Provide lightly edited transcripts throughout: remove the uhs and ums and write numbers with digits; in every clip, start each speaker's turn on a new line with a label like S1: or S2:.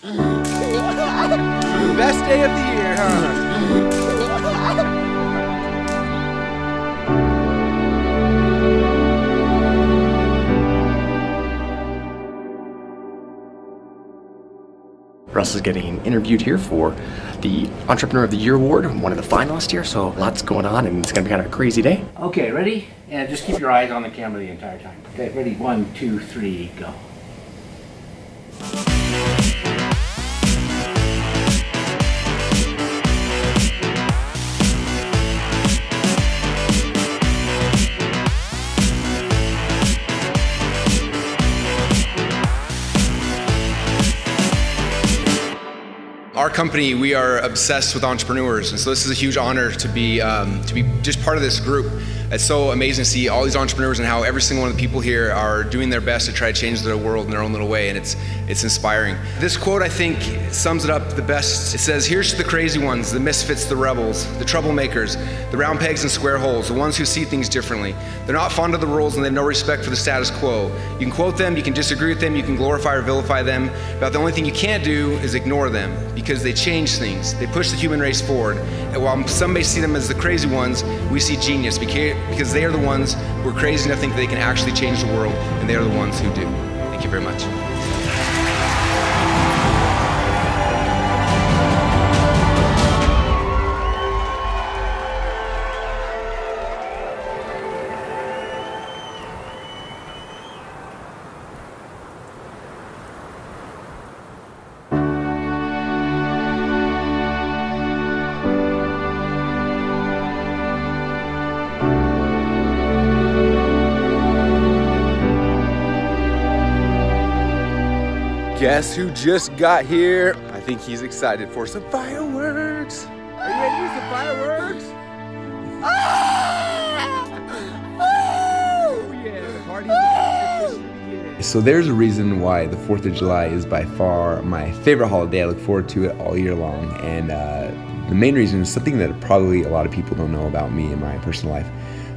S1: Best day of the year, huh?
S2: Russ is getting interviewed here for the Entrepreneur of the Year award, one of the finalists here, so lots going on and it's gonna be kind of a crazy day.
S3: Okay, ready? And just keep your eyes on the camera the entire time. Okay, ready? 1, 2, 3, go.
S4: Our company, we are obsessed with entrepreneurs, and so this is a huge honor to be just part of this group. It's so amazing to see all these entrepreneurs and how every single one of the people here are doing their best to try to change their world in their own little way, and it's inspiring. This quote, I think, sums it up the best. It says, "Here's to the crazy ones, the misfits, the rebels, the troublemakers, the round pegs and square holes, the ones who see things differently. They're not fond of the rules and they have no respect for the status quo. You can quote them, you can disagree with them, you can glorify or vilify them, but the only thing you can't do is ignore them, because they change things. They push the human race forward. And while some may see them as the crazy ones, we see genius, because they are the ones who are crazy enough to think they can actually change the world, and they are the ones who do." Thank you very much.
S1: Guess who just got here? I think he's excited for some fireworks. Are you ready for some fireworks? Oh, yeah, the party is
S5: So there's a reason why the 4th of July is by far my favorite holiday. I look forward to it all year long. And the main reason is something that probably a lot of people don't know about me in my personal life.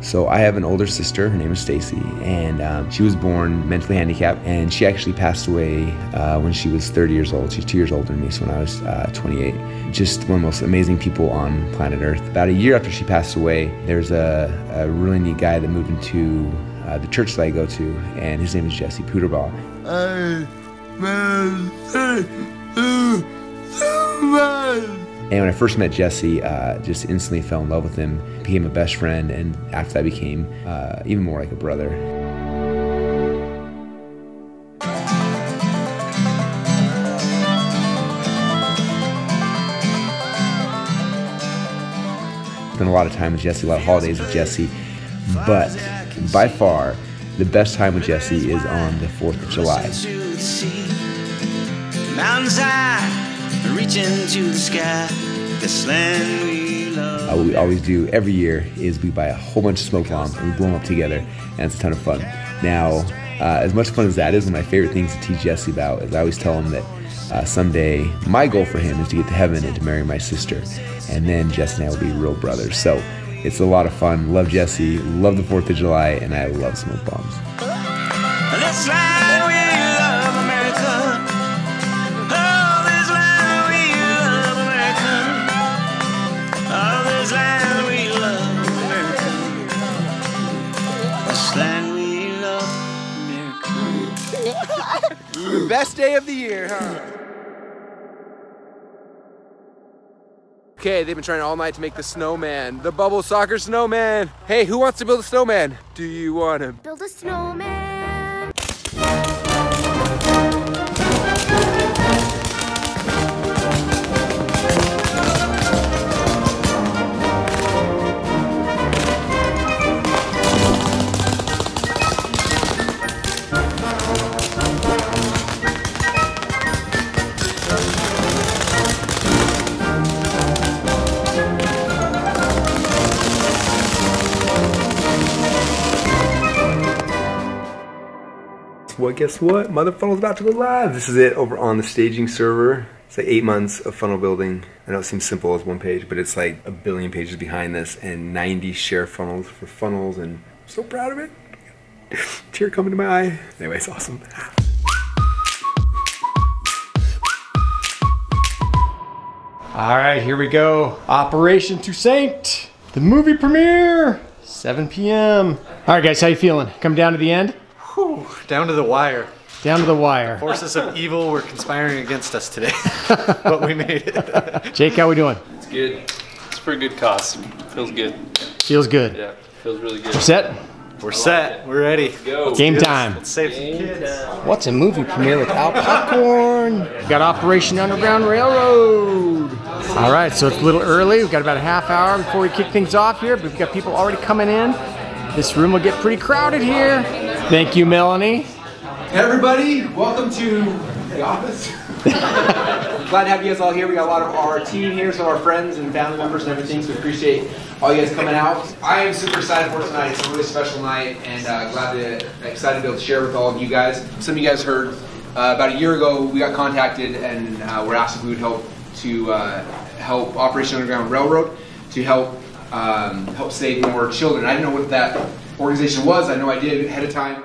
S5: So I have an older sister, her name is Stacy, and she was born mentally handicapped, and she actually passed away when she was 30 years old. She's 2 years older than me, so when I was 28. Just one of the most amazing people on planet Earth. About a year after she passed away, there's a really neat guy that moved into the church that I go to, and his name is Jesse Puderbaugh. And when I first met Jesse, just instantly fell in love with him, became a best friend, and after that became even more like a brother. Spent a lot of time with Jesse, a lot of holidays with Jesse, but by far, the best time with Jesse is on the 4th of July. Mountains high, reaching to the sky, this land we love. What we always do every year is we buy a whole bunch of smoke bombs and we blow them up together, and it's a ton of fun. Now, as much fun as that is, one of my favorite things to teach Jesse about is I always tell him that someday my goal for him is to get to heaven and to marry my sister, and then Jesse and I will be real brothers. So it's a lot of fun. Love Jesse, love the 4th of July, and I love smoke bombs. This land we love, America. Oh, this land we love, America. Oh, this land we love, America. This land we love, America.
S1: the best day of the year, huh? Okay, they've been trying all night to make the snowman, the bubble soccer snowman. Hey, who wants to build a snowman? Do you want to
S6: build a snowman?
S1: Well, guess what? Mother Funnel's about to go live. This is it over on the staging server. It's like 8 months of funnel building. I know it seems simple as one page, but it's like a billion pages behind this and 90 share funnels for funnels, and I'm so proud of it. Tear coming to my eye. Anyway, it's awesome.
S2: All right, here we go. Operation Toussaint, the movie premiere, 7 p.m. All right, guys, how you feeling? Come down to the end?
S6: Whew, down to the wire.
S2: Down to the wire.
S6: Forces of evil were conspiring against us today, but we made it.
S2: Jake, how we doing?
S7: It's good. It's for a good cause. Feels good.
S2: Feels good.
S7: Yeah, feels really good.
S2: Set?
S6: We're set. We're ready.
S7: Let's go.
S2: Game time.
S6: Let's save some kids.
S2: What's a movie premiere without popcorn? Got Operation Underground Railroad. All right, so it's a little early. We've got about a half hour before we kick things off here, but we've got people already coming in. This room will get pretty crowded here. Thank you, Melanie.
S1: Hey everybody, welcome to the office. Glad to have you guys all here. We got a lot of our team here, some of our friends and family members and everything, so we appreciate all you guys coming out. I am super excited for tonight. It's a really special night, and excited to be able to share with all of you guys. Some of you guys heard about a year ago we got contacted and were asked if we would help to help Operation Underground Railroad to help save more children. I didn't know what that organization was. I know I did ahead of time.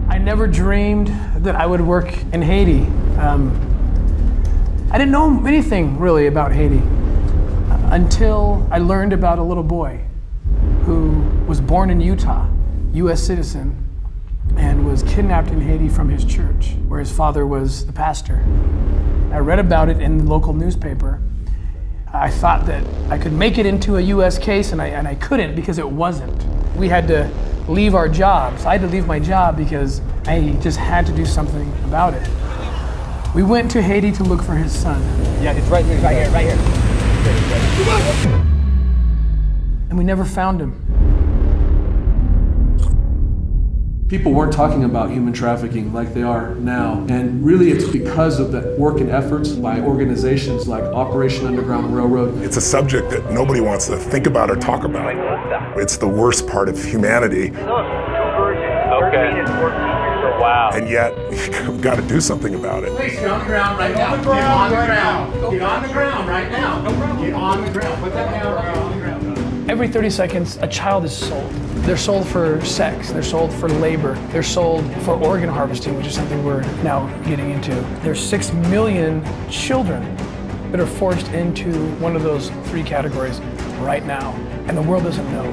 S8: I never dreamed that I would work in Haiti. I didn't know anything really about Haiti until I learned about a little boy who was born in Utah, U.S. citizen, and was kidnapped in Haiti from his church, where his father was the pastor. I read about it in the local newspaper. I thought that I could make it into a U.S. case, and I couldn't because it wasn't. We had to leave our jobs. I had to leave my job because I just had to do something about it. We went to Haiti to look for his son.
S3: Yeah, it's right here, right here.
S8: And we never found him.
S9: People weren't talking about human trafficking like they are now. And really it's because of the work and efforts by organizations like Operation Underground Railroad.
S10: It's a subject that nobody wants to think about or talk about. It's the worst part of humanity.
S7: Okay. Wow.
S10: And yet, you've got to do something about it.
S3: Please, get on the ground right now. Get on the ground. Get on the ground right now. No problem. Get on the ground. Put that down. Get on the ground.
S8: Every 30 seconds, a child is sold. They're sold for sex, they're sold for labor, they're sold for organ harvesting, which is something we're now getting into. There's 6 million children that are forced into one of those 3 categories right now, and the world doesn't know.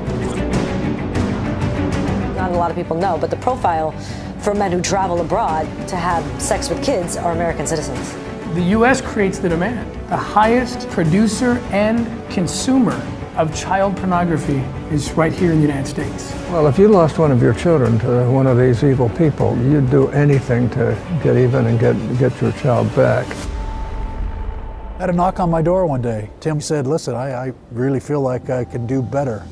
S11: Not a lot of people know, but the profile for men who travel abroad to have sex with kids are American citizens.
S8: The U.S. creates the demand. The highest producer and consumer of child pornography is right here in the United States.
S12: Well, if you lost one of your children to one of these evil people, you'd do anything to get even and get your child back.
S13: I had a knock on my door one day. Tim said, listen, I really feel like I can do better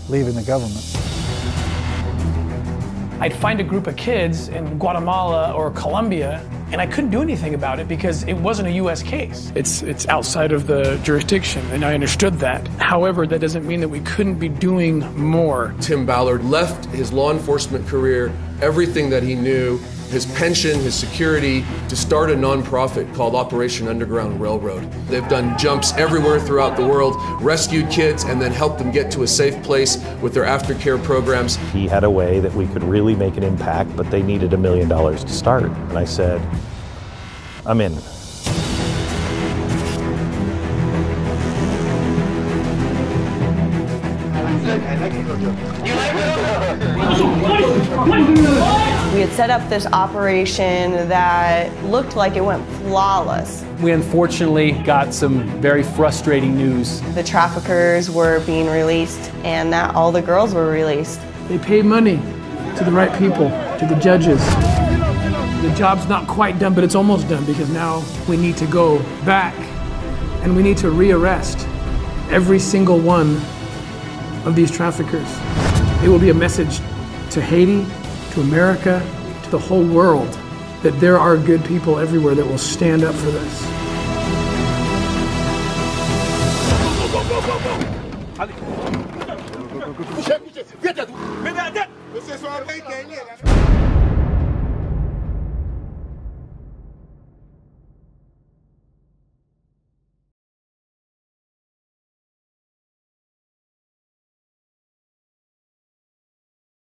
S13: leaving the government.
S8: I'd find a group of kids in Guatemala or Colombia, and I couldn't do anything about it because it wasn't a U.S. case. It's outside of the jurisdiction, and I understood that. However, that doesn't mean that we couldn't be doing more.
S9: Tim Ballard left his law enforcement career, everything that he knew, his pension, his security, to start a nonprofit called Operation Underground Railroad. They've done jumps everywhere throughout the world, rescued kids, and then helped them get to a safe place with their aftercare programs.
S14: He had a way that we could really make an impact, but they needed $1 million to start. And I said, I'm in.
S15: We had set up this operation that looked like it went flawless.
S16: We unfortunately got some very frustrating news.
S15: The traffickers were being released and that all the girls were released.
S8: They paid money to the right people, to the judges. The job's not quite done, but it's almost done because now we need to go back and we need to rearrest every single one of these traffickers. It will be a message to Haiti, to America, to the whole world, that there are good people everywhere that will stand up for this.
S10: This is what I'm thinking.